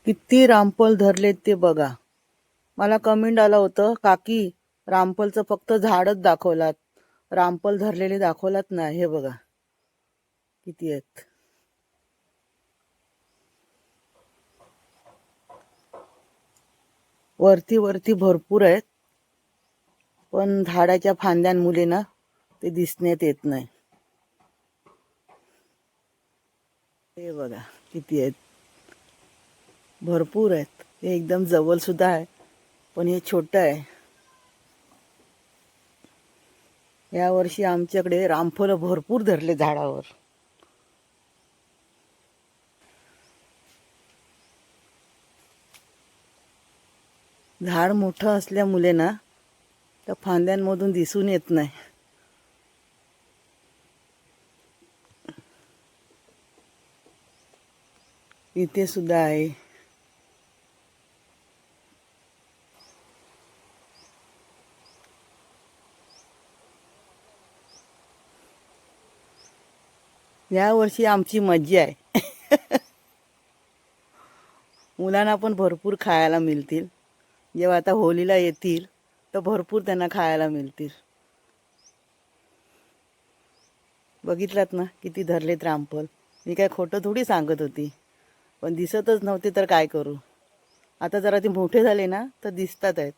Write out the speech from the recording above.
किती रामफल धरलेत ते बघा. मला कमेंट आलं होतं, काकी रामफलचं फक्त झाडच दाखवलात, रामफल धरलेले दाखवलात ना. हे बघा किती आहेत. वरती वरती भरपूर आहेत, पण झाडाच्या फांद्यांमुळे ना ते दिसण्यात येत नाही. हे बघा किती आहेत, भरपूर आहेत. हे एकदम जवळ सुद्धा आहे, पण हे छोटं आहे. या वर्षी आमच्याकडे रामफळ भरपूर धरले झाडावर. झाड मोठं असल्यामुळे ना त्या फांद्यांमधून दिसून येत नाही. इथे सुद्धा आहे. या वर्षी आमची मज्जा आहे. मुलांना पण भरपूर खायला मिळतील. जेव्हा आता होलीला येतील तर भरपूर त्यांना खायला मिळतील. बघितलात ना किती धरलेत रामफल. मी काय खोटं थोडी सांगत होती, पण दिसतच नव्हते तर काय करू. आता जरा ते मोठे झाले ना तर दिसतात आहेत.